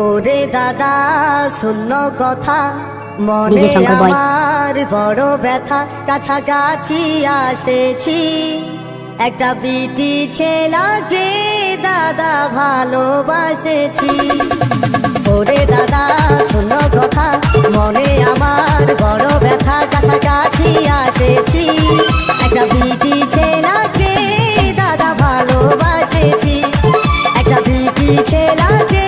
ওরে দাদা শূন্য কথা মনে আমার বড় ব্যথা, কাছাকাছি আসেছি একটা বিটি ছেলেকে দাদা ভালোবাসেছি। ওরে দাদা শূন্য কথা মনে আমার বড় ব্যথা, কাছাকাছি আসেছি একটা বিটি ছেলেকে দাদা ভালোবাসেছি, একটা বিটি ছেলেকে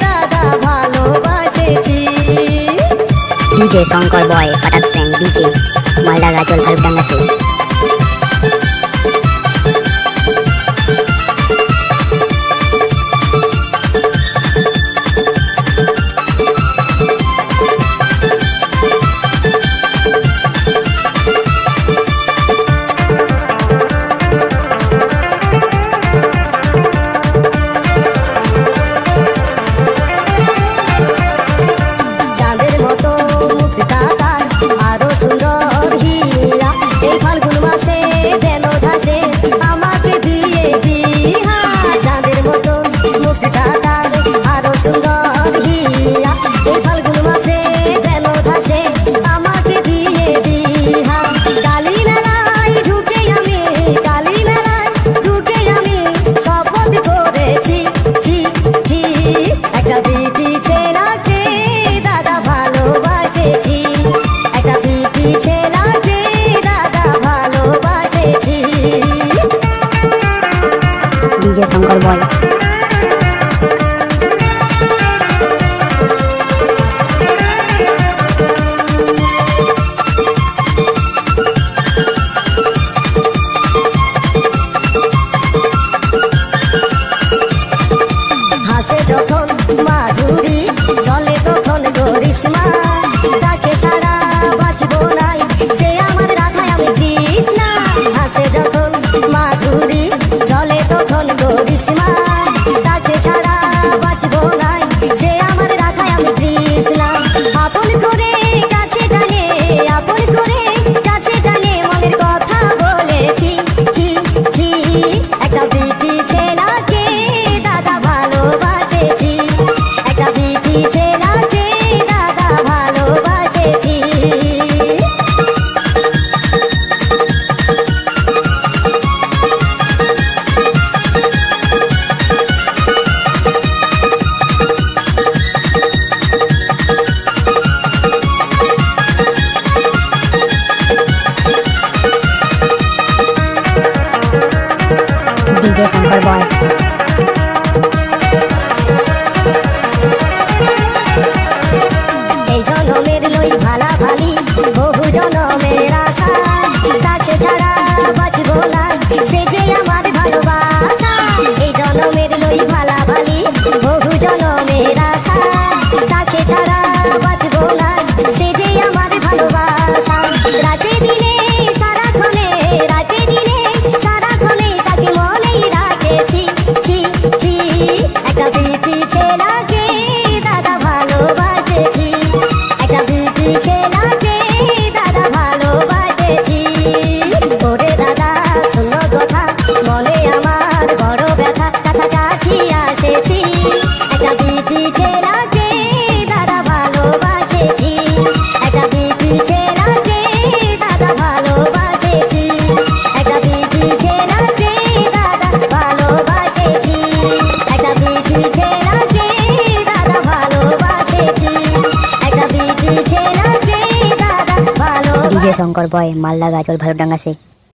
দাদা ভালোবাসেছি। ডিজে শঙ্কর বয় পাঠাচ্ছেন ডিজে মালদা গাজল ভালুকডাঙ্গা से। ডিজে শঙ্কর বয় হাসে যখন মাধুরী চলে তখন করিশ্মা, তাকে ছাড়া বাঁচবো নাই সে আমার রাধায় আমি কৃষ্ণা। হাসে যখন মাধুরী চলে তখন করিশ্মা, তাকে ছাড়া বাঁচবো নাই সে আমার রাধায় আমি কৃষ্ণা। আপন করে কাছে টানে, আপন করে কাছে টানে মনের কথা বলেছি ছি ছি, একটা বিটি ছেলেকে দাদা ভালোবাসেছি, একটা বিটি ছেলেকে দাদা ভালোবাসেছি। ডিজে শঙ্কর বয় এই জনমের লই ভালা ভালি বহু জনমের আশা, তাকে ছাড়া বাঁচবো না সে যে আমার ভালোবাসা। এই জনমের লই ভালা ভালি বহু জনমের আশা, তাকে ছাড়া বাঁচবো না সে যে আমার ভালোবাসা। রাতে দিনে সারাক্ষণে, রাতে দিনে সারাক্ষণে তাকে মনেই রাখেছি ছি ছি, একটা বিটি ছেলেকে দাদা ভালোবাসেছি, একটা বিটি ছেলেকে দাদা ভালোবাসেছি। ওরে দাদা শূন্য কথা মনে আমার বড় ব্যথা, কাছাকাছি আসেছি একটা বিটি ছেলেকে দাদা ভালোবাসেছি, একটা বিটি ছেলেকে দাদা ভালোবাসেছি, একটা বিটি ছেলেকে দাদা ভালোবাসেছি, একটা বিটি ছেলেকে দাদা ভালোবাসেছি, একটা বিটি ছেলেকে দাদা ভালোবাসেছি। ডিজে শঙ্কর বয় মালদা গাজল ভালুকডাঙ্গা से।